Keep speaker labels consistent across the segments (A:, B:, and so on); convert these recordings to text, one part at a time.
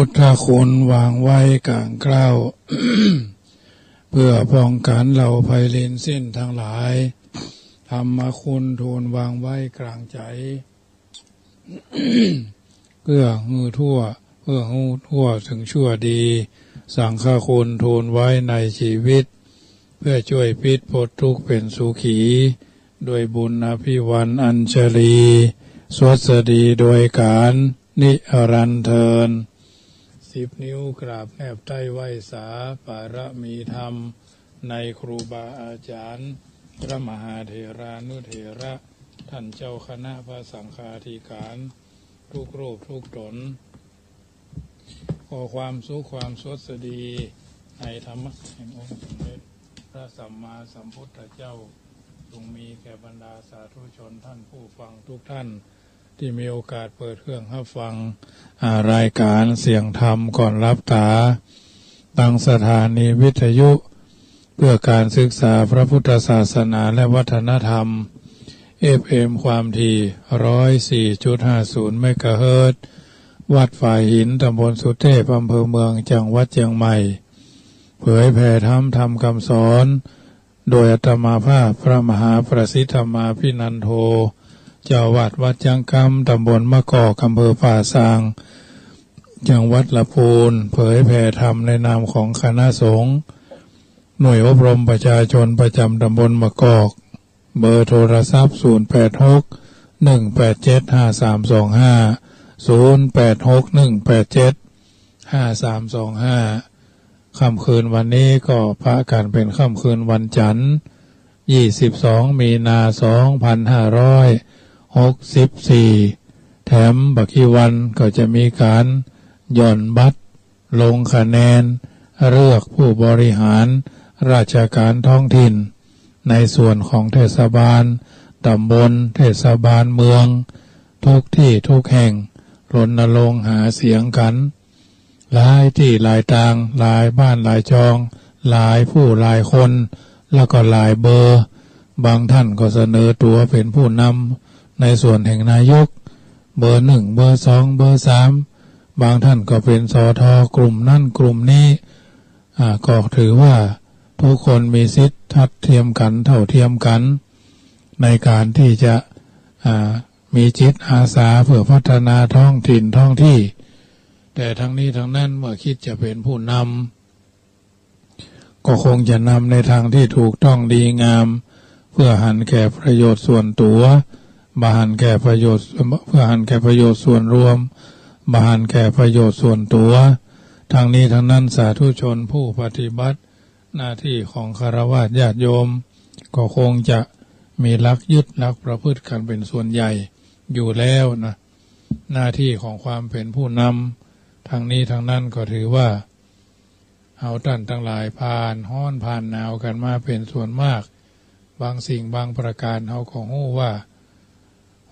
A: ทธคุณวางไว้กลางเกล้า เพื่อป้องกันเราภัยเลนสิ้นทั้งหลายธรรมคุณทูลวางไว้กลางใจ เพื่องูทั่วถึงชั่วดีสังฆคุณทูลไว้ในชีวิตเพื่อช่วยพิษพ้นทุกข์เป็นสุขีด้วยบุญอภิวันอัญชลีสวัสดีโดยการนิรันดร์เทิน10 นิ้วกราบแนบใต้ไหวสาปารมีธรรมในครูบาอาจารย์พระมหาเถรานุเถระท่านเจ้าคณะพระสังฆาธิการทุกรูปทุกตนขอความสุขความสวัสดีในธรรมะแห่งองค์สมเด็จพระสัมมาสัมพุทธเจ้าจงมีแก่บรรดาสาธุชนท่านผู้ฟังทุกท่านที่มีโอกาสเปิดเครื่องรับฟังรายการเสียงธรรมก่อนรับตาตั้งสถานีวิทยุเพื่อการศึกษาพระพุทธศาสนาและวัฒนธรรม FM ความถี่ 104.50 เมกะเฮิรตซ์วัดฝ่ายหินตำบลสุเทพอำเภอเมืองจังหวัดเชียงใหม่เผยแผ่ธรรมคำสอนโดยอาตมาภาพพระมหาประสิทธมาภินันโทเจ้าวาดวัดจังคำตำบลมะกอกอำเภอป่าซางจังหวัดลำพูนเผยแผ่ธรรมในนามของคณะสงฆ์หน่วยอบรมประชาชนประจำตำบลมะกอกเบอร์โทรศัพท์0861875325 ค่ำคืนวันนี้ก็พระกันเป็นค่ำคืนวันจันทร์22 มีนา 2564แถมบักขีวันก็จะมีการหย่อนบัตรลงคะแนนเลือกผู้บริหารราชการท้องถิ่นในส่วนของเทศบาลตำบลเทศบาลเมืองทุกที่ทุกแห่งรณรงค์หาเสียงกันหลายที่หลายทางหลายบ้านหลายจองหลายผู้หลายคนแล้วก็หลายเบอร์บางท่านก็เสนอตัวเป็นผู้นำในส่วนแห่งนายกเบอร์ 1เบอร์ 2เบอร์ 3บางท่านก็เป็นสทกลุ่มนั่นกลุ่มนี้ก็ถือว่าทุกคนมีสิทธิ์ทัดเทียมกันเท่าเทียมกันในการที่จะมีจิตอาสาเพื่อพัฒนาท้องถิ่นท้องที่แต่ทั้งนี้ทั้งนั้นเมื่อคิดจะเป็นผู้นำก็คงจะนำในทางที่ถูกต้องดีงามเพื่อหันแก่ประโยชน์ส่วนตัวบ่หันแก่ประโยชน์เพื่อหันแก่ประโยชน์ส่วนรวมบ่หันแก่ประโยชน์ส่วนตัวทั้งนี้ทั้งนั้นสาธุชนผู้ปฏิบัติหน้าที่ของฆราวาสญาติโยมก็คงจะมีหลักยึดหลักประพฤติกันเป็นส่วนใหญ่อยู่แล้วนะหน้าที่ของความเป็นผู้นำทั้งนี้ทั้งนั้นก็ถือว่าเอาท่านทั้งหลายผ่านฮ้อนผ่านหนาวกันมาเป็นส่วนมากบางสิ่งบางประการเขาของหู้ว่า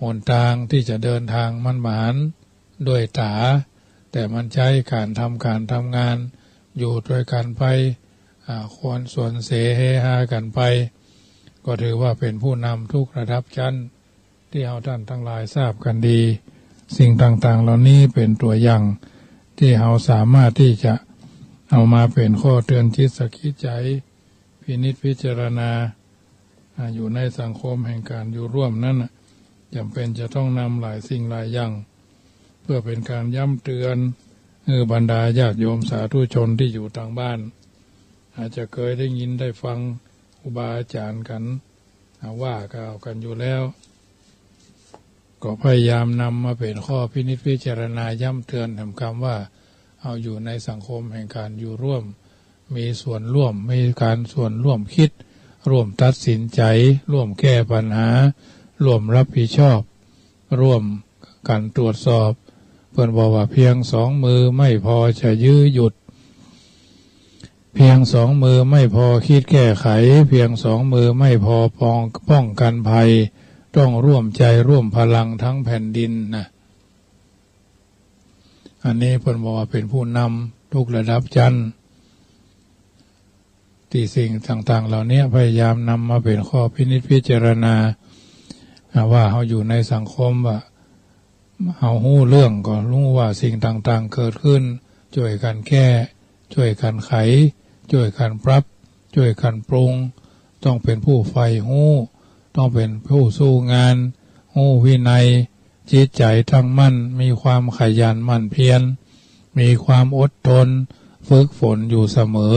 A: หนทางที่จะเดินทางมันหมานด้วยตาแต่มันใช้การทำงานอยู่ด้วยกันไปควรส่วนเสเฮฮากันไปก็ถือว่าเป็นผู้นำทุกระดับชั้นที่เอาท่านทั้งหลายทราบกันดีสิ่งต่างๆเหล่านี้เป็นตัวอย่างที่เราสามารถที่จะเอามาเป็นข้อเตือนจิตสกิจใจพินิจพิจารณาอยู่ในสังคมแห่งการอยู่ร่วมนั้นจำเป็นจะต้องนำหลายสิ่งหลายอย่างเพื่อเป็นการย้ำเตือนบรรดาญาติโยมสาธุชนที่อยู่ทางบ้านอาจจะเคยได้ยินได้ฟังครูบาอาจารย์กันว่ากล่าวกันอยู่แล้วก็พยายามนำมาเป็นข้อพินิจพิจารณาย้ำเตือนถึงคำว่าเอาอยู่ในสังคมแห่งการอยู่ร่วมมีส่วนร่วมมีการส่วนร่วมคิดร่วมตัดสินใจร่วมแก้ปัญหาร่วมรับผิดชอบร่วมกันตรวจสอบเพิ่นบอกว่าเพียง2 มือไม่พอจะยื้อหยุดเพียง2 มือไม่พอคิดแก้ไขเพียง2 มือไม่พอป้องกันภัยต้องร่วมใจร่วมพลังทั้งแผ่นดินนะอันนี้เพิ่นบอกว่าเป็นผู้นำทุกระดับชั้นที่สิ่งต่างๆเหล่านี้พยายามนำมาเป็นข้อพินิจพิจารณาว่าเราอยู่ในสังคมว่าเรารู้เรื่องก็รู้ว่าสิ่งต่างๆเกิดขึ้น ช่วยกันแก้ช่วยกันไขช่วยกันปรับช่วยกันปรุงต้องเป็นผู้ใฝ่รู้ต้องเป็นผู้สู้งานรู้วินัยจิตใจตั้งมั่นมีความขยันหมั่นเพียรมีความอดทนฝึกฝนอยู่เสมอ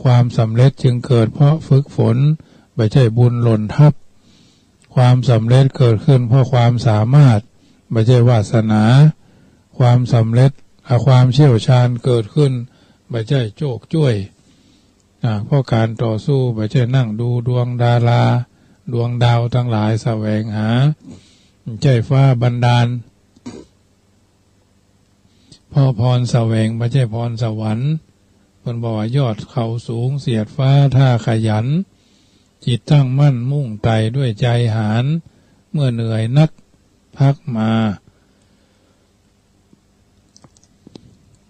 A: ความสำเร็จจึงเกิดเพราะฝึกฝนไม่ใช่บุญหล่นทับความสำเร็จเกิดขึ้นเพราะความสามารถไม่ใช่วาสนาความสำเร็จความเชี่ยวชาญเกิดขึ้นไม่ใช่โชคช่วยเพราะการต่อสู้ไม่ใช่นั่งดูดวงดาราดวงดาวทั้งหลายแสวงหาใจฟ้าบันดาลพ่อพรแสวงไม่ใช่พรสวรรค์เพิ่นบอกว่ายอดเขาสูงเสียดฟ้าถ้าขยันจิตตั้งมั่นมุ่งไต่ด้วยใจหาญเมื่อเหนื่อยนักพักมา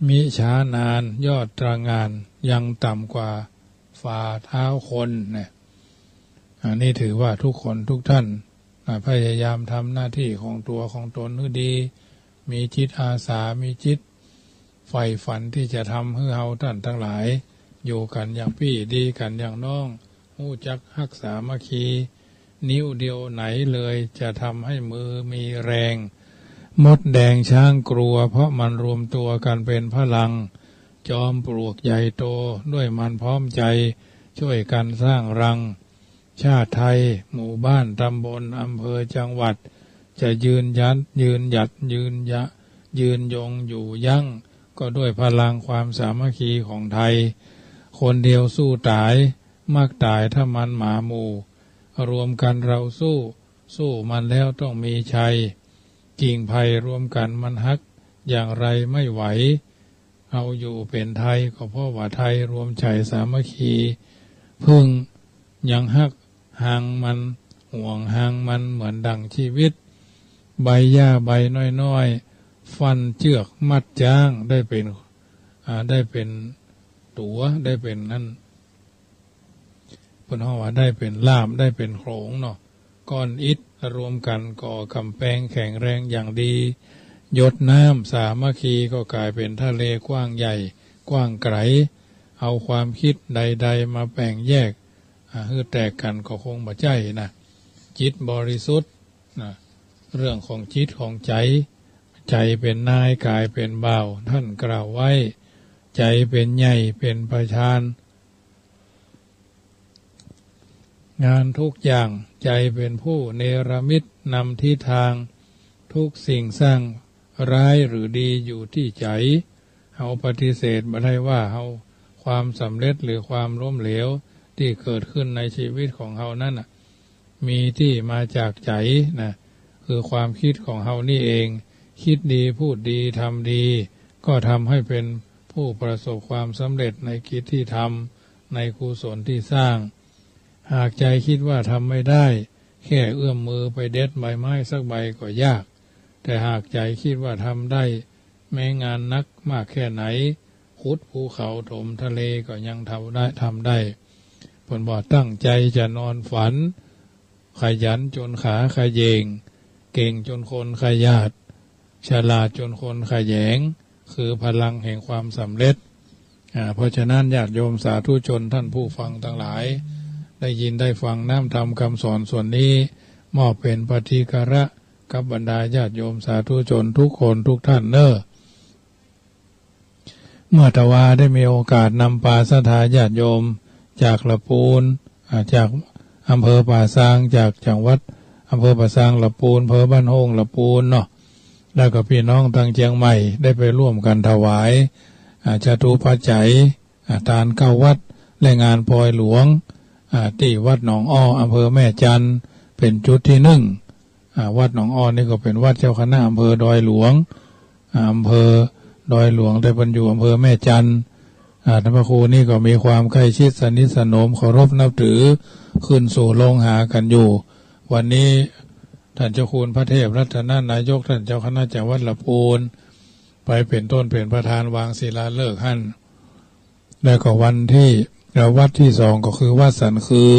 A: มิช้านานยอดตระงานยังต่ำกว่าฝ่าเท้าคนเนี่ยอันนี้ถือว่าทุกคนทุกท่านพยายามทำหน้าที่ของตัวของตนให้ดีมีจิตอาสามีจิตใฝ่ฝันที่จะทำให้เราท่านทั้งหลายอยู่กันอย่างพี่ดีกันอย่างน้องหู้จักรักษามัคคีนิ้วเดียวไหนเลยจะทำให้มือมีแรงมดแดงช้างกลัวเพราะมันรวมตัวกันเป็นพลังจอมปลวกใหญ่โตด้วยมันพร้อมใจช่วยกันสร้างรังชาติไทยหมู่บ้านตำบลอำเภอจังหวัดจะยืนหยัดยืนยงอยู่ยั่งก็ด้วยพลังความสามัคคีของไทยคนเดียวสู้ตายมักตายถ้ามันหมาหมู่รวมกันเราสู้มันแล้วต้องมีชัยกิ่งไผ่รวมกันมันฮักอย่างไรไม่ไหวเอาอยู่เป็นไทยก็เพราะว่าไทยรวมใจสามัคคีพึ่งยังฮักหางมันห่วงหางมันเหมือนดังชีวิตใบหญ้าใบน้อยๆฟันเชือกมัดจ้างได้เป็นตัวได้เป็นนั่นเพิ่นว่าได้เป็นล่ามได้เป็นโขงเนาะก้อนอิฐรวมกันก่อกำแพงแข็งแรงอย่างดีหยดน้ำสามัคคีก็กลายเป็นทะเลกว้างใหญ่กว้างไกลเอาความคิดใดๆมาแบ่งแยกคือแตกกันก็คงบ่ใจนะจิตบริสุทธิ์นะเรื่องของจิตของใจเป็นนายกายเป็นบ่าวท่านกล่าวไว้ใจเป็นใหญ่เป็นประธานงานทุกอย่างใจเป็นผู้เนรมิตนำทิศทางทุกสิ่งสร้างร้ายหรือดีอยู่ที่ใจเฮาปฏิเสธไม่ได้ว่าเฮาความสำเร็จหรือความล้มเหลวที่เกิดขึ้นในชีวิตของเฮานั้นมีที่มาจากใจนะคือความคิดของเฮานี่เองคิดดีพูดดีทำดีก็ทำให้เป็นผู้ประสบความสำเร็จในกิจที่ทำในกุศลที่สร้างหากใจคิดว่าทำไม่ได้แค่เอื้อมมือไปเด็ดใบไม้สักใบก็ยากแต่หากใจคิดว่าทำได้แม้งานนักมากแค่ไหนขุดภูเขาถมทะเลก็ยังทำได้ผลบอกตั้งใจจะนอนฝันขยันจนขาขยเยงเก่งจนคนขยาดฉลาดจนคนขยงคือพลังแห่งความสำเร็จเพราะฉะนั้นญาติโยมสาธุชนท่านผู้ฟังทั้งหลายได้ยินได้ฟังน้ำธรรมคำสอนส่วนนี้มอบเป็นปฏิฆะระกับบรรดาญาติโยมสาธุชนทุกคนทุกท่านเน้อเมื่อตะวาได้มีโอกาสนำปาสถาญาติโยมจากละปูนจากอำเภอป่าซางจากจังหวัดอำเภอป่าซางละปูนอำเภอบ้านโฮงละปูนเนาะแล้วก็พี่น้องทางเชียงใหม่ได้ไปร่วมกันถวายจตุปัจจัยทานเข้าวัดและงานปลอยหลวงที่วัดหนองอ้ออำเภอแม่จันเป็นจุดที่1วัดหนองอ้อนี่ก็เป็นวัดเจ้าคณะอำเภอดอยหลวงอำเภอดอยหลวงได้บรรจุอำเภอแม่จันท่านพระครูนี่ก็มีความใกล้ชิดสนิทสนมเคารพนับถือขึ้นสู่โลงหากันอยู่วันนี้ท่านเจ้าคุณพระเทพรัตนนายกท่านเจ้าคณะจังหวัดลำพูนไปเป็นต้นเป็นประธานวางศิลาฤกษ์หั่นแล้วก็วัดที่2ก็คือวัดสันคือ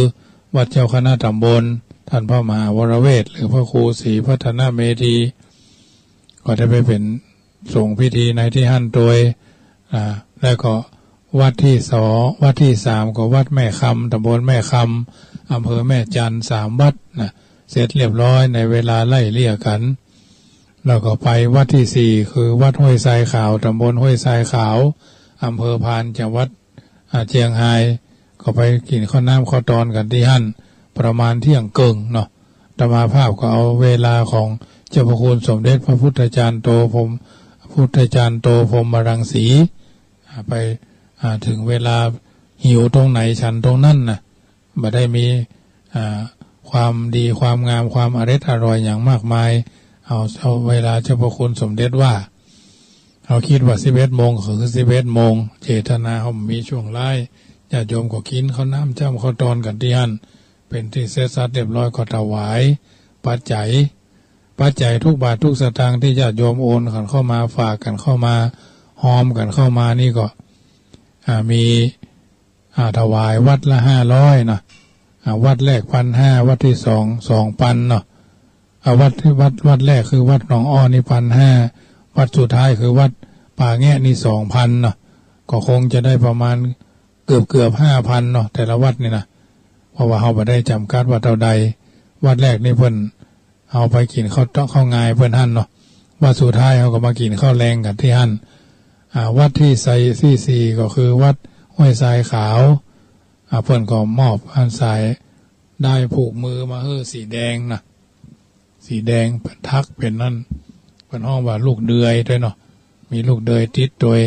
A: วัดเจ้าคณะตำบลท่านพระมหาวรเวทหรือพระครูศรีพัฒนาเมธีก็ได้ไปเป็นส่งพิธีในที่หั่นโดย แล้วก็วัดที่2วัดที่3ก็วัดแม่คำตำบลแม่คำอำเภอแม่จันทร์3วัดเสร็จเรียบร้อยในเวลาไล่เลี่ยกันแล้วก็ไปวัดที่4คือวัดห้วยทรายขาวตำบลห้วยทรายขาวอำเภอพานจังหวัดเชียงรายก็ไปกินข้าวน้ำข้าวตอนกันที่หั่นประมาณเที่ยงเกิงเนาะธรรมาภาพก็เอาเวลาของเจ้าพระคุณสมเด็จพระพุทธจารย์โตพรหมรังสีไปถึงเวลาหิวตรงไหนฉันตรงนั้นนะบ่ได้มีความดีความงามความอร่อยอย่างมากมายเอาเวลาเจ้าพระคุณสมเด็จว่าเราคิดว่า11 โมงคือ11 โมงเจตนาเขามีช่วงไล่ญาติโยมก็กินข้าวน้ำจ้ำข้าวตอนกันที่หั่นเป็นที่เสร็จสับเรียบร้อยก็ถวายปัจจัยทุกบาททุกสตางค์ที่ญาติโยมโอนกันเข้ามาฝากกันเข้ามาหอมกันเข้ามานี่ก็มีถวายวัดละ500นะวัดแรก 1,500 วัดที่2 2,000เนาะวัดแรกคือวัดหนองอ้อนี่ 1,500 วัดสุดท้ายคือวัดป่าแงะนี่ 2,000 เนาะก็คงจะได้ประมาณเกือบ 5,000 เนาะแต่ละวัดนี่นะเพราะว่าเฮาบ่ได้จำกัดว่าเท่าใดวัดแรกนี่เพิ่นเอาไปกินข้าวงายเพิ่นหั่นเนาะวัดสุดท้ายเฮาก็มากินข้าวแรงกันที่หั่นวัดที่4ก็คือวัดห้วยทรายขาวเพิ่นก็มอบอันสายได้ผูกมือมาสีแดงนะสีแดงเป็นทักเป็นนั่นเป็นห้องว่าลูกเดือยด้วยเนาะมีลูกเดือยติดโดย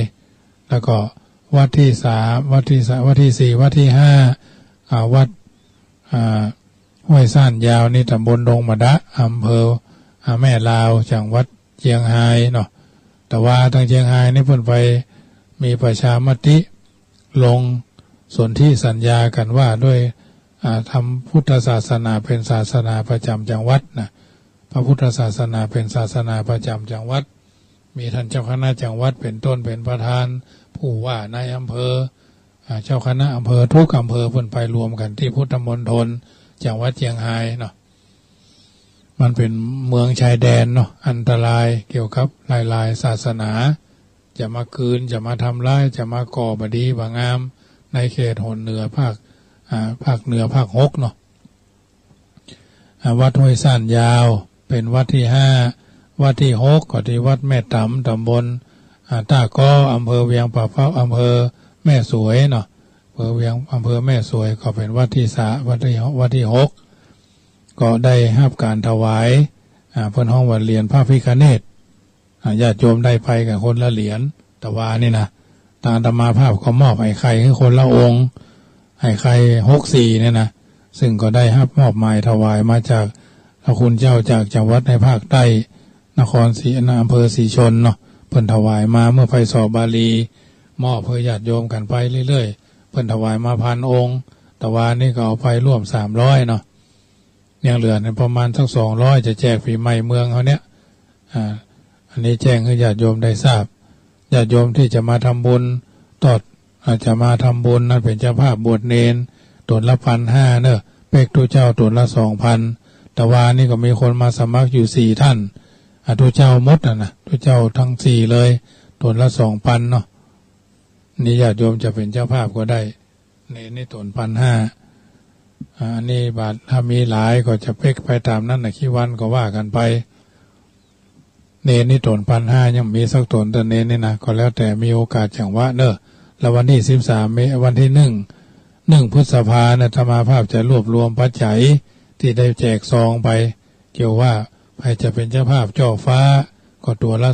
A: แล้วก็วัดที่3วัดที่4วัดที่5วัดห้วยซ่านยาวนี่ตำบลดงมะดะอำเภอแม่ลาวจังหวัดเชียงรายเนาะแต่ว่าทางเชียงรายนี่เพิ่นไปมีประชามติลงสนธิสัญญากันว่าด้วยทำพุทธศาสนาเป็นศาสนาประจำจังหวัดนะพระพุทธศาสนาเป็นศาสนาประจำจังหวัดมีท่านเจ้าคณะจังหวัดเป็นต้นเป็นประธานผู้ว่านายอำเภอเจ้าคณะอำเภอทุกอำเภอเพิ่นไปรวมกันที่พุทธมณฑลจังหวัดเชียงรายเนาะมันเป็นเมืองชายแดนเนาะอันตรายเกี่ยวกับหลายศาสนาจะมาคืนจะมาทำร้ายจะมาก่อบดีบ่งามในเขตหนเหนือภาคเหนือภาค6เนาะวัดห้วยซ่านยาวเป็นวัดที่5วัดที่6ก็ที่วัดแม่ตำตำบลตาก้ออำเภอเวียงป่าเป้าอำเภอแม่สวยเนาะอำเภอแม่สวยก็เป็นวัดที่วัดที่6ก็ได้รับการถวายเพิ่นห้องวัดเหรียญพระพิฆเนศญาติโยมได้ไปกันคนละเหรียญแต่ว่านี่นะทางธรรมาภาพก็มอบให้ใครให้คนละองค์ให้ใคร64เนี่ยนะซึ่งก็ได้รับมอบหมายถวายมาจากพระคุณเจ้าจากจังหวัดในภาคใต้นครศรีอำเภอศรีชนเนาะเพิ่นถวายมาเมื่อไปสอบบาลีมอบเพื่อญาติโยมกันไปเรื่อยๆเพิ่นถวายมา1,000 องค์แต่ว่านี่ก็เอาไปร่วม300เนาะยังเหลือประมาณสัก200จะแจกปีใหม่เมืองเขาเนี้ยอันนี้แจ้งให้ญาติโยมได้ทราบญาติโยมที่จะมาทำบุญอาจจะมาทำบุญนั่นเป็นเจ้าภาพบวชเนนตนละ 1,500 เนอะเป็กตัวเจ้าตนละ 2,000 แต่ว่านี่ก็มีคนมาสมัครอยู่4 ท่านตัวเจ้าหมดนะตัวเจ้าทั้ง4เลยตนละ 2,000 เนาะนี่ญาติโยมจะเป็นเจ้าภาพก็ได้เนนนี่ตน 1,500 อันนี้บาทถ้ามีหลายก็จะเป็กไปตามนั้นนะขี้วันก็ว่ากันไปเนนนี่ตน 1,500 ยังมีสักตนแต่เนนนี่นะก็แล้วแต่มีโอกาสจังหวะเนอะแล้ววันที่13วันที่1พฤษภาคมธรรมาภาพจะรวบรวมปัจจัยที่ได้แจกซองไปเกี่ยวว่าใครจะเป็นเจ้าภาพจ่อฟ้าก็ตัวละ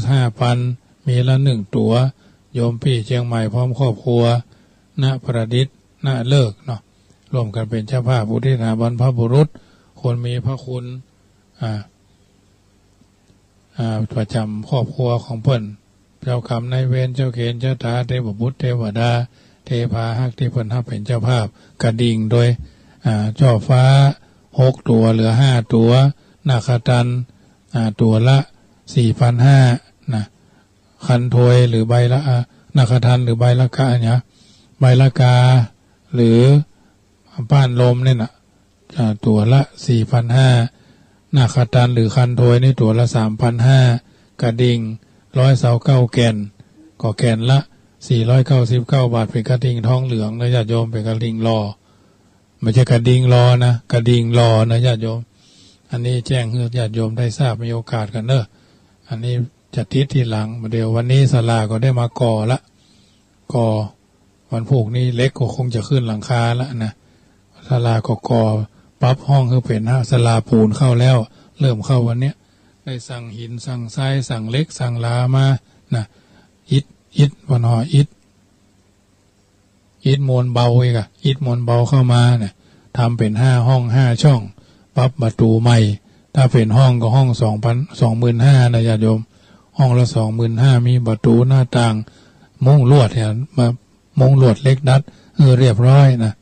A: 5,000 มีละ1ตัวโยมพี่เชียงใหม่พร้อมครอบครัวณประดิษฐ์ณเลิกเนาะร่วมกันเป็นเจ้าภาพอุทิศหาบรรพบุรุษคนมีพระคุณประจำครอบครัวของเพิ่นเจ้าคำนายเวรเจ้าเขนเจ้าตาเทพบุตรเทวดาเทพาฮักที่เพิ่นรับเป็นเจ้าภาพกระดิ่งโดยจ่อฟ้า6ตัวเหลือ5ตัวนาคตันตัวละ 4,500 นะคันโทยหรือใบละนาคตันหรือใบละกาเนี่ยใบละกาหรือป้านลมเนี่ยนะตัวละ 4,500 นาคตันหรือคันโทยนี่ตัวละ 3,500 กระดิ่ง129 แก่นก็แก่นละ 499 บาทเป็นกระดิ่งทองเหลืองนะญาติโยมเป็นกระดิ่งรอไม่ใช่กระดิ่งรอนะกระดิ่งรอนะญาติโยมอันนี้แจ้งให้ญาติโยมได้ทราบมีโอกาสกันเนอะอันนี้จะทิศที่หลังเดี๋ยววันนี้ศาลาก็ได้มาก่อละก่อวันพุธนี้เล็กก็คงจะขึ้นหลังคาละนะศาลาก็ก่อปรับห้องคือเป็นศาลาปูนเข้าแล้วเริ่มเข้าวันเนี้ยได้สั่งหินสั่งทรายสั่งเล็กสั่งลามานะอิฐวันหออิฐมวลเบาอีกอะอิฐมวลเบาเข้ามาเนี่ยทำเป็น5 ห้อง 5 ช่องปรับประตูใหม่ถ้าเป็นห้องก็ห้อง25,000นะญาติโยมห้องละ25,000มีประตูหน้าต่างมุ้งลวดเนี่ยมามุ้งลวดเล็กดัดเรียบร้อยนะ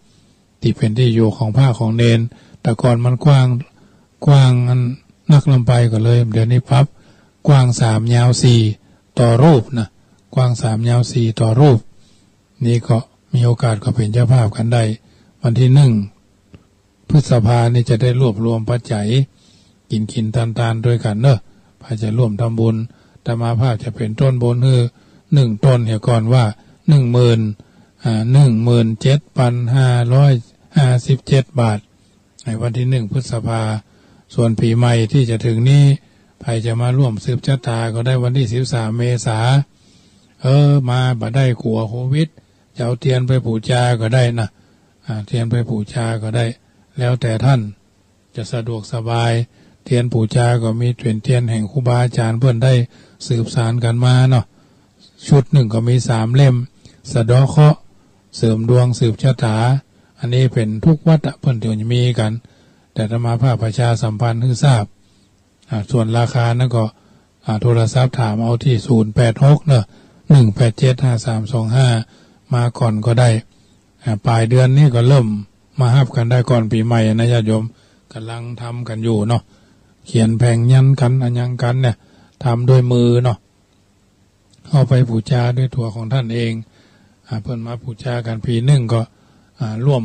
A: ที่เป็นที่อยู่ของผ้าของเนนแต่ก่อนมันกว้างอันนักลำไปก็เลยเดี๋ยวนี้พับกว้าง3ยาว4ต่อรูปนะกว้าง3ยาว4ต่อรูปนี่ก็มีโอกาสก็เป็นเจ้าภาพกันได้วันที่1 พฤษภานี่จะได้รวบรวมปัจจัยกินทานด้วยกันเนอะพาจะร่วมทำบุญแต่มาภาพจะเป็นต้นบุญคือ1 ต้นเหี่ยก่อนว่า17,557 บาทในวันที่1 พฤษภาส่วนปีใหม่ที่จะถึงนี้ใครจะมาร่วมสืบชะตาก็ได้วันที่13 เมษามาบ่ได้กลัวโควิดจะเอาเทียนไปบูชาก็ได้นะเทียนไปบูชาก็ได้แล้วแต่ท่านจะสะดวกสบายเทียนบูชาก็มีเทียนแห่งครูบาอาจารย์เพื่อนได้สืบสานกันมาเนาะชุด1ก็มี3 เล่มสะเดาะเคราะห์เสริมดวงสืบชะตาอันนี้เป็นทุกวัดเพื่อนเดี๋ยวจะมีกันแต่ธรรมาภาพประชาสัมพันธ์ให้ทราบส่วนราคานั่นก็โทรศัพท์ถามเอาที่086เนอะ1875325มาก่อนก็ได้ปลายเดือนนี้ก็เริ่มมาฮับกันได้ก่อนปีใหม่นะญาติโยมกำลังทำกันอยู่เนาะเขียนแผงยันกันอันยังกันเนี่ยทำด้วยมือเนาะเอาไปบูชาด้วยตัวของท่านเองเพิ่นมาบูชากันปีหนึ่งก็ร่วม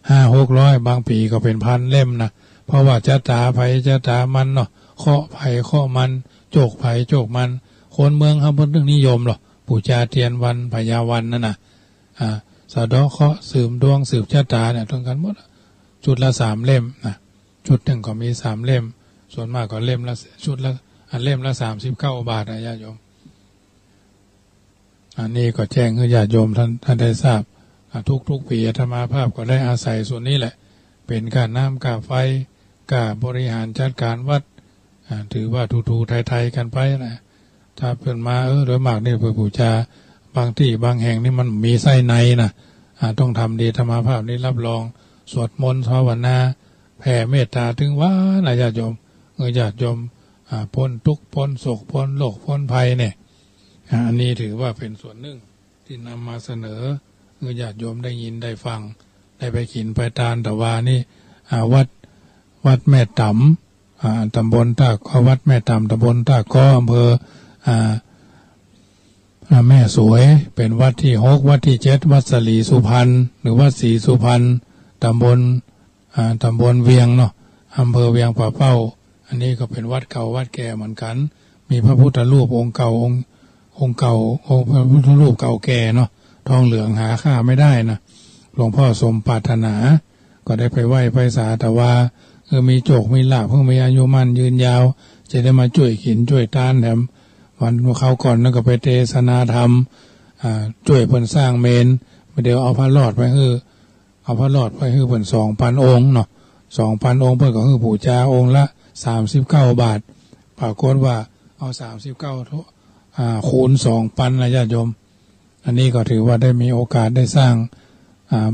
A: 500-600บางปีก็เป็น1,000 เล่มนะเพราะว่าจะตาไผจะตามันเนาะเคาะไผเคาะมันโจกไผโจกมันคนเมืองเขาเพิ่นนิยมหรอกบูชาเทียนวันพญาวันนั่นน่ะสะเดาะเคราะห์สืบดวงสืบชะตาเนี่ยตรงกันหมดชุดละ3 เล่มนะชุดหนึ่งก็มี3 เล่มส่วนมากก็เล่มละชุดละเล่มละ39 บาทนะญาติโยมอันนี้ก็แจ้งให้ญาติโยมท่านได้ทราบทุกปีอาตมาภาพก็ได้อาศัยส่วนนี้แหละเป็นการน้ำค่าไฟค่าบริหารจัดการวัดถือว่าทูไทยกันไปนะถ้าเพิ่นมาโดยมากนี่เพื่อบูชาบางที่บางแห่งนี่มันมีไส้ในนะต้องทำดีธรรมาภาพนี้รับรองสวดมนต์ภาวนาแผ่เมตตาถึงว่านะญาติโยมญาติโยมพ้นทุกข์พ้นโศกพ้นโรคพ้นภัยเนี่ยอันนี้ถือว่าเป็นส่วนหนึ่งที่นำมาเสนอญาติโยมได้ยินได้ฟังได้ไปขินไปทานแต่ว่านี่วัดแม่ต่ำตำบลตากวัดแม่ต่ำตำบลตากออำเภอแม่สวยเป็นวัดที่6วัดที่7วัดสลีสุพรรณหรือวัดศรีสุพรรณตำบลเวียงเนาะอำเภอเวียงป่าเป้าอันนี้ก็เป็นวัดเก่าวัดแก่เหมือนกันมีพระพุทธรูปองค์เก่าองค์พระพุทธรูปเก่าแก่เนาะทองเหลืองหาค่าไม่ได้นะหลวงพ่อสมปรารถนาก็ได้ไปไหว้ไปสาแต่ว่ามีโจกมีลาภเพิ่งมีอายุมั่นยืนยาวจะได้มาช่วยขินช่วยต้านแถมวันเขาก่อนนั่นก็ไปเทศนาธรรมช่วยเพิ่นสร้างเมนเดี๋ยวเอาพระรอดไปเพิ่น2,000 องค์เนาะ2,000 องค์เพิ่นก็คือบูชาองค์ละ39 บาทปรากฏว่าเอา39คูณ 2,000นะญาติโยมอันนี้ก็ถือว่าได้มีโอกาสได้สร้าง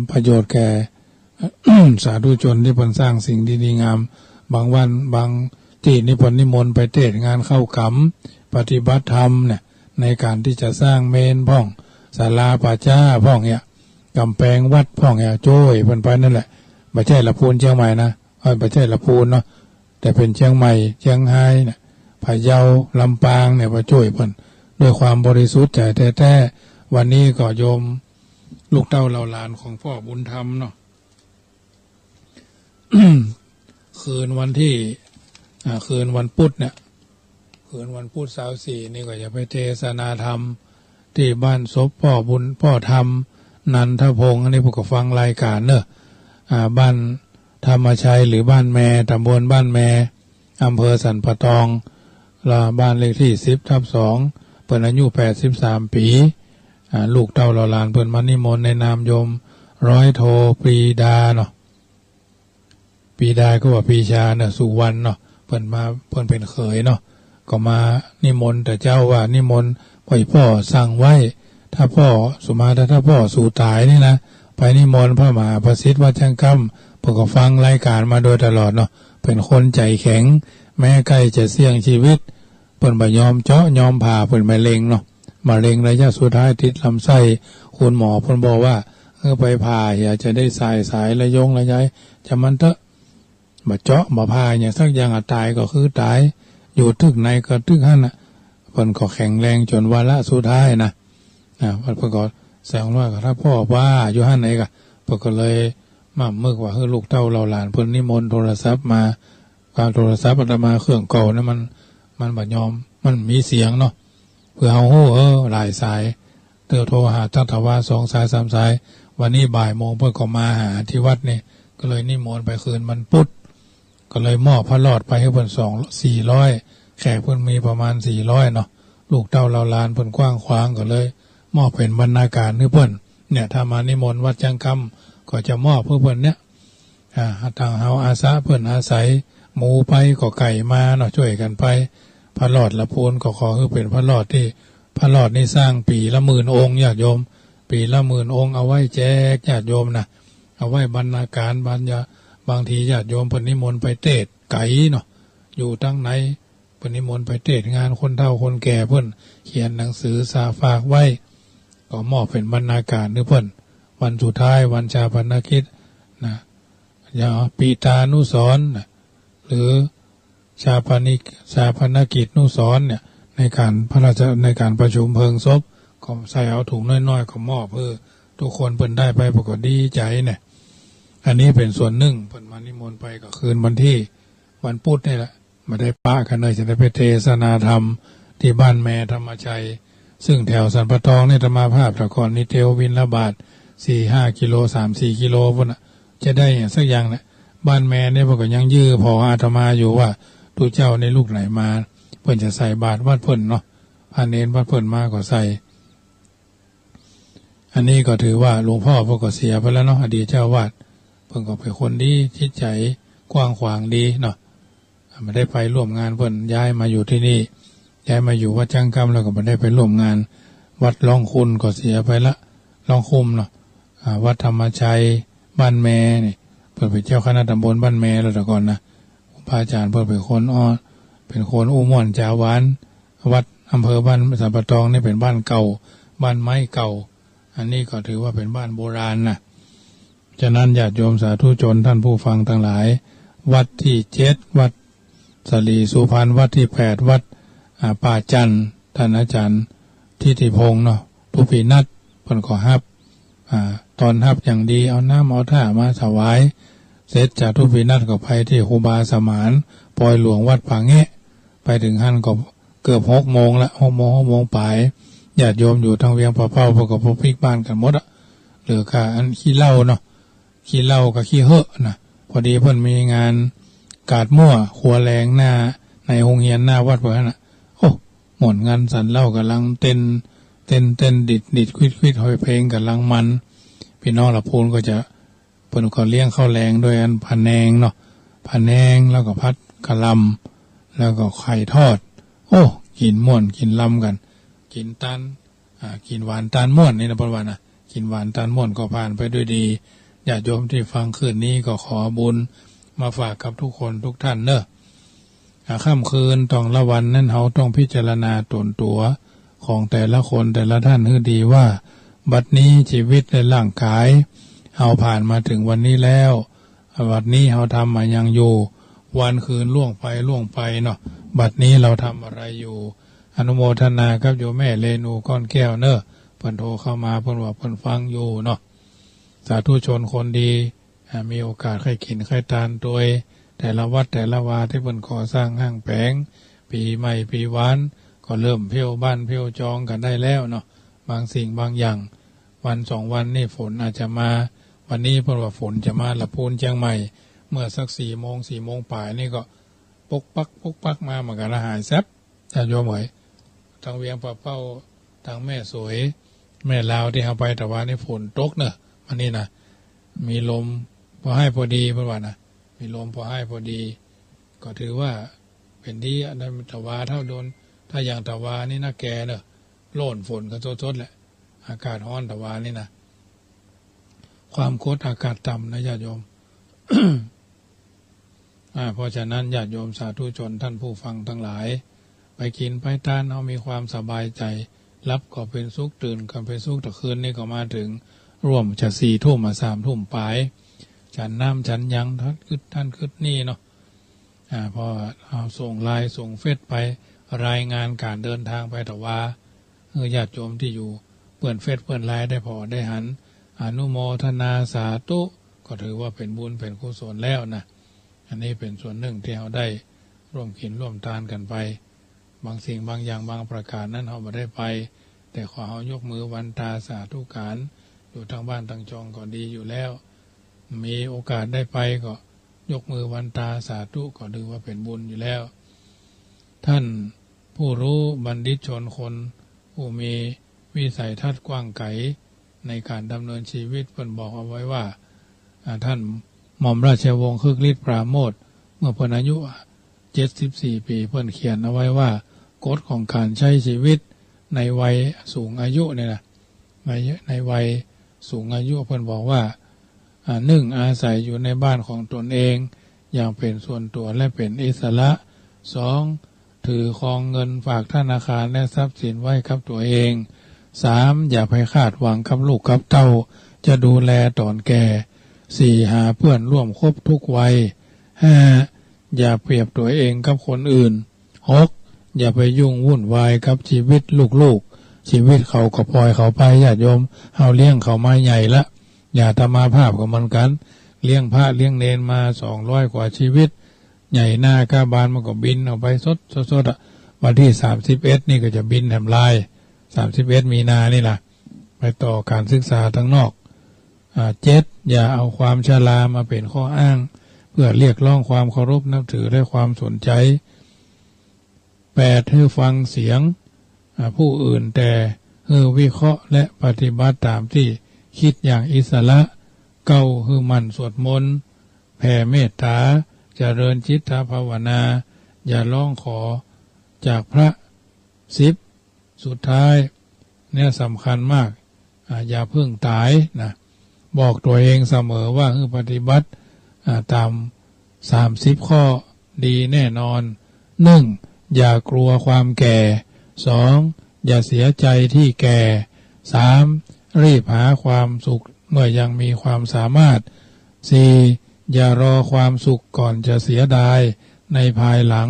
A: ประโยชน์แก่ สาธุชนที่เพิ่นสร้างสิ่งดีๆงามบางวันบางที่นิมนต์ไปเทศงานเข้ากรรมปฏิบัติธรรมเนี่ยในการที่จะสร้างเมนพ่องศาลาป่าช้าพ่องเนี่ยกำแพงวัดพ่องเนี่ยโจ้ยเพิ่นไปนั่นแหละไม่ใช่ละพูนเชียงใหม่นะไม่ใช่ละพูนเนาะแต่เป็นเชียงใหม่เชียงรายเนี่ยพะเยาลำปางเนี่ยมาช่วยเพิ่นด้วยความบริสุทธิ์ใจแท้ๆวันนี้ก็โยมลูกเต้าเหล่าหลานของพ่อบุญธรรมเนาะ คืนวันวันพุธเนี่ยคืนวันพุธ24นี่ก็จะไปเทศนาธรรม ที่บ้านศพพ่อบุญพ่อธรรมนันทพงศ์อันนี้พวกก็ฟังรายการเนอะบ้านธรรมชัยหรือบ้านแม่ตำบลบ้านแม่อำเภอสันปะตองละบ้านเลขที่10/2เปิดอายุ83 ปีลูกเต้าหลานเพิ่นมานิมนต์ในนามโยมร้อยโทปรีดาเนาะปรีดาก็ว่าปรีชาเนาะสุวรรณเนาะเพิ่นมาเพิ่นเป็นเขยเนาะก็มานิมนต์แต่เจ้าว่านิมนต์พ่อสั่งไว้ถ้าพ่อสุมาถ้าพ่อสู่ตายนี่นะไปนิมนต์พระมหาประสิทธิ์วัดจังกำเพิ่นก็ฟังรายการมาโดยตลอดเนาะเป็นคนใจแข็งแม้ใกล้จะเสี่ยงชีวิตเพิ่นบ่ยอมเจาะยอมผ่าเพิ่นมะเร็งเนาะมะเร็งระยะสุดท้ายติดลำไส้คุณหมอเพิ่นบอกว่าไปผ่าอยากจะได้สายระยงระยายจะมันเถอะบ่เจาะบ่ผ่าอย่างสักอย่างตายก็คือตายอยู่ทึกในก็ทึกหั่นน่ะเพิ่นก็แข็งแรงจนวาระสุดท้ายนะเพิ่นก็แสดงว่าถ้าพ่อว่าอยู่หั่นไหนก็เพิ่นก็เลยมามึกว่าลูกเต้าเราหลานเพิ่นนิมนต์โทรศัพท์มาการโทรศัพท์อาตมาเครื่องเก่านะมันบ่ยอมมันมีเสียงเนาะเพื่อเฮาฮู้หลายสายโทรหาตั้งแต่ว่า2 สาย 3 สายวันนี้บ่ายโมงเพิ่นก็มาหาที่วัดนี่ก็เลยนิมนต์ไปคืนมันพุธก็เลยมอบพระหลอดไปให้เพิ่น400แขกเพิ่นมีประมาณ400เนาะลูกเต้าเราหลานเพิ่นกว้างขวางก็เลยมอบเป็นบรรณาการให้เพิ่นเนี่ยถ้ามานิมนต์วัดจังกำก็จะมอบเพื่อเพิ่นเนี่ยทางเฮาอาสาเพิ่นอาศัยหมูไปก็ไก่มาเนาะช่วยกันไปพระหลอดละพูนก็ขอให้เป็นพระหลอดที่พระหลอดนี่สร้างปีละ10,000 องค์ญาติโยมปีละ10,000 องค์เอาไว้แจกญาติโยมนะเอาไว้บรรณาการบางทีญาติโยมเพิ่นนิมนต์ไปเทศไก่เนาะอยู่ตั้งไหนเพิ่นนิมนต์ไปเทศงานคนเฒ่าคนแก่เพิ่นเขียนหนังสือฝากไว้ก็มอบเป็นบรรณาการให้เพิ่นวันสุดท้ายวันชาปนกิจนะอย่าปีตานุสรณ์หรือชาปนกิจนุสรณ์เนี่ยในการในการประชุมเพลิงศพก็ใส่เอาถุงน้อยๆก็มอบเพื่อทุกคนเพิ่นได้ไปปรากฏดีใจเนี่ยอันนี้เป็นส่วนหนึ่งเพิ่นมานิมนต์ไปก็คืนวันพุธนี่แหละมาได้ปะกันเลยจะได้ไปเทศนาธรรมที่บ้านแม่ธรรมชัยซึ่งแถวสันปะตองนี่ธรรมาภาพแต่ก่อนนี่เทววินละบาท4-5 กิโล 3-4 กิโลพุ่นน่ะจะได้อย่างสักอย่างนะบ้านแม่เนี่ยเพิ่นก็ยังยื้อพออาตมาอยู่ว่าทุกเจ้าในลูกไหนมาเพิ่นจะใส่บาตรวัดเพิ่นเนาะพาเน้นวัดเพิ่นมาก็ใส่อันนี้ก็ถือว่าหลวงพ่อเพิ่นก็เสียไปแล้วเนาะอดีตเจ้าวาดเพิ่นก็เป็นคนดีจิตใจกว้างขวางดีเนาะไม่ได้ไปร่วมงานเพิ่นย้ายมาอยู่ที่นี่ย้ายมาอยู่วัดจังกำแล้วก็ไม่ได้ไปร่วมงานวัดล่องคุณก็เสียไปละล่องคุมเนาะวัดธรรมชัยบ้านแม่นี่เพิ่นเป็นเจ้าคณะตำบลบ้านแม่แล้วแต่ก่อนนะพระอาจารย์เพิ่นเป็นคนเป็นคนอุม่วนจาหวานวัดอำเภอบ้านสันปะตองนี่เป็นบ้านเก่าบ้านไม้เก่าอันนี้ก็ถือว่าเป็นบ้านโบราณนะฉะนั้นญาติโยมสาธุชนท่านผู้ฟังทั้งหลายวัดที่7วัดสลีสุพรรณวัดที่8วัดป่าจันทร์ท่านอาจารย์ทิติพงษ์เนาะผู้ปีนัดเพิ่นก็ฮับตอนฮับอย่างดีเอาน้ำเอาท่ามาถวายเสร็จจากทุกปีนัดก็ไปที่ครูบาสมานปอยหลวงวัดผาแงะไปถึงหั่นก็เกือบ6 โมงละ6 โมงปลายญาติโยมอยู่ทางเวียงปะเป้าพวกกับพวกพิกบ้านกันหมดเหลือค่อันขี้เหล้าเนาะขี้เหล้ากับขี้เหอะนะพอดีเพิ่นมีงานกาดมั่วขัวแรงหน้าในโรงเรียนหน้าวัดเพิ่นน่ะโอ้หมดงานสันเหล้ากำลังเต้นดิดควิดหอยเพลงกำลังมันพี่น้องละพูนก็จะเพิ่นก็เลี้ยงข้าวแรงโดยอันพะแนงเนาะพะแนงแล้วก็พัดกะลำแล้วก็ไข่ทอดโอ้กินม่วนกินลำกันกินตันกินหวานตาลม่วนนี่นะประวัตินะกินหวานตาลม่วนก็ผ่านไปด้วยดีญาติโยมที่ฟังคืนนี้ก็ขอบุญมาฝากกับทุกคนทุกท่านเนอะค่ำคืนต้องละวันนั้นเฮาต้องพิจารณาตนตัวของแต่ละคนแต่ละท่านให้ดีว่าบัดนี้ชีวิตในร่างกายเฮาผ่านมาถึงวันนี้แล้วบัดนี้เฮาทำมายังอยู่วันคืนล่วงไปเนาะบัดนี้เราทำอะไรอยู่อนุโมทนากับโยมแม่เรนูก้อนแก้วเนอะเพิ่นโทรเข้ามาเพิ่นว่าเพิ่นฟังอยู่เนาะสาธุชนคนดีมีโอกาสให้กินให้ทานโดยแต่ละวัดแต่ละวาที่เพิ่นก่อสร้างห้างแผงปีใหม่ปีหวานก็เริ่มเพี้ยวบ้านเพี้ยวจองกันได้แล้วเนาะ บางสิ่งบางอย่างวันสองวันนี่ฝนอาจจะมาวันนี้เพราะว่าฝนจะมาละพูนเชียงใหม่เมื่อสัก4 โมงป่ายนี่ก็ปกปักมาเหมือนกันละหายแซบจะโยมเหมยทางเวียงปะเป้าทางแม่สวยแม่ลาวที่เอาไปแต่ว่านี่ฝนตกเนอะวันนี้นะมีลมพอให้พอดีเพื่อนว่านะมีลมพอให้พอดีก็ถือว่าเป็นที่อันนั้นตะวาเท่าโดนถ้าอย่างตะวานี่น่าแก่เนอะโล่นฝนก็ทดแหละอากาศร้อนตะวานี่นะความกดอากาศต่ำนะญาติโยม เพราะฉะนั้นญาติโยมสาธุชนท่านผู้ฟังทั้งหลายไปกินไปทานเอามีความสบายใจรับก็เป็นสุขตื่นก็เป็นสุขแต่คืนนี่ก็มาถึงร่วมจะ4 ทุ่มมา3 ทุ่มปลายฉันน้ำฉันยังท่านคืดนี่เนาะพอเอาส่งไลน์ส่งเฟซไปรายงานการเดินทางไปแต่ว่าญาติโยมที่อยู่เปิดเฟซเปิดไลน์ได้พอได้หันอนุโมทนาสาธุก็ถือว่าเป็นบุญเป็นกุศลแล้วนะอันนี้เป็นส่วนหนึ่งที่เราได้ร่วมกินร่วมทานกันไปบางสิ่งบางอย่างบางประการนั้นเราไม่ได้ไปแต่ขอเอายกมือวันตาสาธุการอยู่ทางบ้านทางจองก็ดีอยู่แล้วมีโอกาสได้ไปก็ยกมือวันตาสาธุก็ถือว่าเป็นบุญอยู่แล้วท่านผู้รู้บัณฑิตชนคนผู้มีวิสัยทัศน์กว้างไกลในการดำเนินชีวิตเพิ่นบอกเอาไว้ว่าท่านหม่อมราชวงศ์คึกฤทธิ์ปราโมทย์เมื่อเพิ่นอายุ74 ปีเพิ่นเขียนเอาไว้ว่ากฎของการใช้ชีวิตในวัยสูงอายุเนี่ยนะในวัยสูงอายุเพิ่นบอกว่า1อาศัยอยู่ในบ้านของตนเองอย่างเป็นส่วนตัวและเป็นอิสระ2ถือครองเงินฝากธนาคารและทรัพย์สินไว้กับตัวเอง3อย่าไปคาดหวังกับลูกกับเต้าจะดูแลตอนแก่4หาเพื่อนร่วมคบทุกวัย5อย่าเปรียบตัวเองกับคนอื่น6อย่าไปยุ่งวุ่นวายกับชีวิตลูกๆชีวิตเขาก็ปล่อยเขาไปญาติโยมเอาเลี้ยงเขามาใหญ่ละอย่าทำมาภาพกับมันกันเลี้ยงพระเลี้ยงเนนมา200 กว่าชีวิตใหญ่หน้ากาบาลมันก็บินออกไปสดวันที่31นี่ก็จะบินแถมลาย31 มีนานี่ล่ะไปต่อการศึกษาทั้งนอก7อย่าเอาความชรามาเป็นข้ออ้างเพื่อเรียกร้องความเคารพนับถือและความสนใจ8ให้ฟังเสียงผู้อื่นแต่วิเคราะห์และปฏิบัติตามที่คิดอย่างอิสระ9คือมันสวดมนต์แผ่เมตตาเจริญจิตภาวนาอย่าร้องขอจากพระ10สุดท้ายเนี่ยสำคัญมากอย่าเพิ่งตายนะบอกตัวเองเสมอว่าปฏิบัติตาม30 ข้อดีแน่นอน1อย่ากลัวความแก่2อย่าเสียใจที่แก่3รีบหาความสุขเมื่อยังมีความสามารถ4อย่ารอความสุขก่อนจะเสียดายในภายหลัง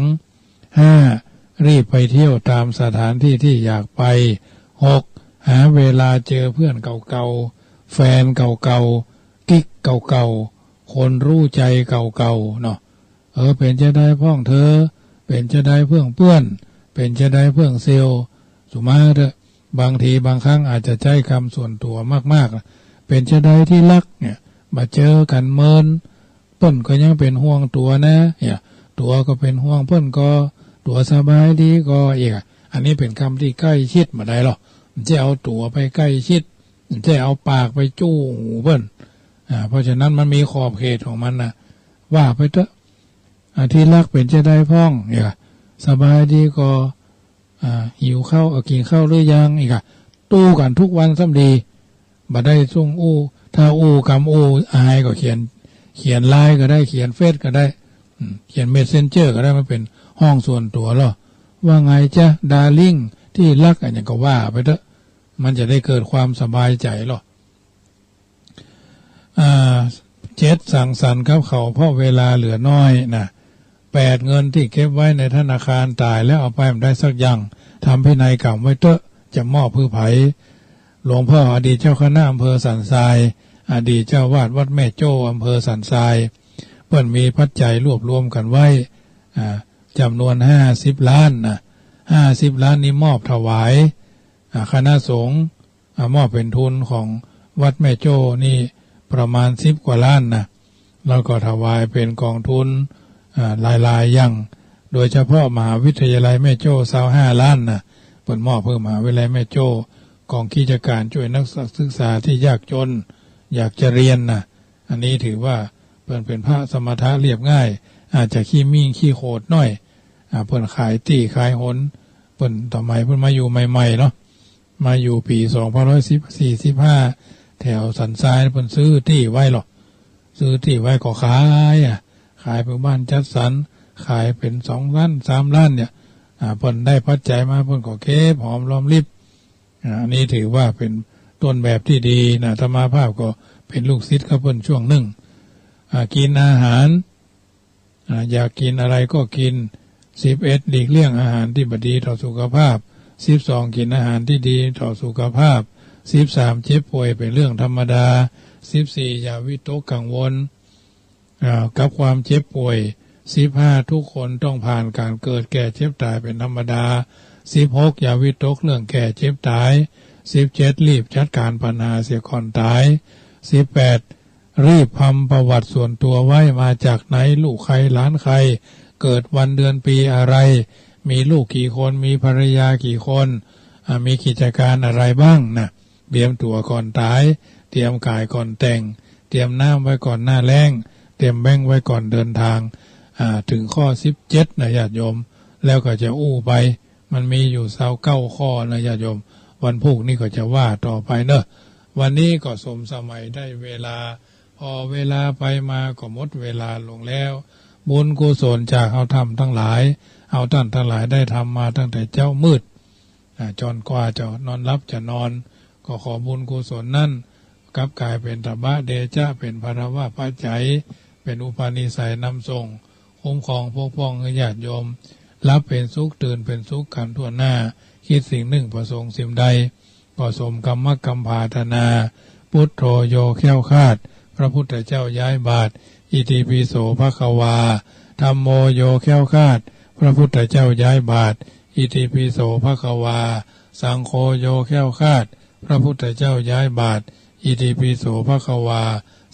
A: 5รีบไปเที่ยวตามสถานที่ที่อยากไป6หาเวลาเจอเพื่อนเก่าๆแฟนเก่าๆกิ๊กเก่าๆคนรู้ใจเก่าๆเนาะเป็นจะได้พ่องเธอเป็นจะได้เพื่อนเพื่อนเป็นจะได้เพื่อนเซลสุมาเถอะบางทีบางครั้งอาจจะใช้คำส่วนตัวมากๆเป็นจะได้ที่รักเนี่ยมาเจอกันเมินเปิ้นก็ยังเป็นห่วงตัวนะเนี่ยตัวก็เป็นห่วงเปิ้นก็ตัวสบายดีก็อีกอันนี้เป็นคำที่ใกล้ชิดมาได้หรอมันจะเอาตัวไปใกล้ชิดมันจะเอาปากไปจู้หูเปิ้นเพราะฉะนั้นมันมีขอบเขตของมันนะว่าไปเถอะที่รักเป็นจะได้พ่องเนี่ยสบายดีก็หิวข้าวกินข้าวหรือยังอีกตู้กันทุกวันซ้ำดีบัดได้ส่งถ้าคำอายก็เขียนไลน์ก็ได้เขียนเฟซก็ได้เขียนเมสเซนเจอร์ก็ได้มาเป็นห้องส่วนตัวหรอว่าไงจ๊ะดาริ่งที่รักอย่างก็ว่าไปเถอะมันจะได้เกิดความสบายใจหรอ7สั่งสรรค์กับเขาเพราะเวลาเหลือน้อยนะ8เงินที่เก็บไว้ในธนาคารตายแล้วเอาไปไม่ได้สักอย่างทำพินัยกรรมไว้เถอะจะมอบไผ่หลวงพ่ออดีตเจ้าคณะอำเภอสันทรายอดีตเจ้าวาดวัดแม่โจ้อำเภอสันทรายเพิ่นมีปัจจัยรวบรวมกันไว้จำนวน50 ล้านนะ50 ล้านนี้มอบถวายคณะสงฆ์ มอบเป็นทุนของวัดแม่โจ้นี่ประมาณ10 กว่าล้านนะแล้วก็ถวายเป็นกองทุนลายอย่างโดยเฉพาะมหาวิทยาลัยแม่โจ้25 ล้านนะเปิดมอบเพิ่มมหาวิทยาลัยแม่โจ้กองกิจการช่วยนักศึกษาที่ยากจนอยากจะเรียนนะอันนี้ถือว่าเปิดเป็นพระสมถะเรียบง่ายอาจจะขี้มิ่งขี้โคดหน่อยเปิดขายตี้ขายหนเปิดต่อไปเปิดมาอยู่ใหม่ๆเนาะมาอยู่ปี2545แถวสันทรายเปิดซื้อที่ไว้หรอกซื้อที่ไว้ก็ขายขายเป็นบ้านจัดสรรขายเป็น2 ล้าน3 ล้านเนี่ยเปิดได้ปัจจัยมาเปิดก็เก็บหอมรอมริบอันนี้ถือว่าเป็นต้นแบบที่ดีนะธรรมาภาพก็เป็นลูกศิษย์เขาเปิดช่วงหนึ่งกินอาหารอยากกินอะไรก็กิน11หลีกเลี่ยงอาหารที่ไม่ดีต่อสุขภาพ12กินอาหารที่ดีต่อสุขภาพ13เจ็บป่วยเป็นเรื่องธรรมดา14อย่าวิตกกังวลกับความเจ็บป่วย15ทุกคนต้องผ่านการเกิดแก่เจ็บตายเป็นธรรมดา16อย่าวิตกเรื่องแก่เจ็บตาย17รีบจัดการปัญหาเสียก่อนตาย18รีบทำประวัติส่วนตัวไว้มาจากไหนลูกใครหลานใครเกิดวันเดือนปีอะไรมีลูกกี่คนมีภรรยากี่คนมีกิจการอะไรบ้างนะเตรียมตัวก่อนตายเตรียมกายก่อนแต่งเตรียมน้ำไว้ก่อนหน้าแล้งเตรียมแบงค์ไว้ก่อนเดินทางถึงข้อ17นะญาติโยมแล้วก็จะอู้ไปมันมีอยู่29ข้อนะญาติโยมวันพุธนี่ก็จะว่าต่อไปเนอะวันนี้ก็สมสมัยได้เวลาพอเวลาไปมาก็หมดเวลาลงแล้วบุญกุศลจากเอาทำทั้งหลายเอาท่านทั้งหลายได้ทำมาตั้งแต่เจ้ามืดจนกว่าจะนอนรับจะนอนก็ขอบุญกุศลนั่นกลับกลายเป็นตบะเดชะเป็นภรวะปัจจัยเป็นอุปนิสัยนำส่งคุ้มครองปกป้องญาติโยมรับเป็นสุขตื่นเป็นสุขกันทั่วหน้าคิดสิ่งหนึ่งประสงค์สิ่งใดก็สมกรรมกรรมภาธนาพุทโธโยแค้วคาดพระพุทธเจ้าย้ายบาทอิติปิโสภควาธัมโมโยแค้วคาดพระพุทธเจ้าย้ายบาทอิติปิโสภควาสังโฆโยแค้วคาดพระพุทธเจ้าย้ายบาทอิติปิโสภควา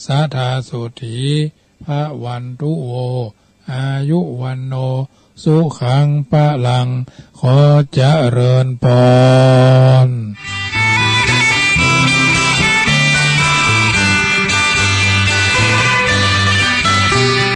A: สาธาสุถีพระวันตุโวอายุวันโนสุขังปะลังขอเจริญพร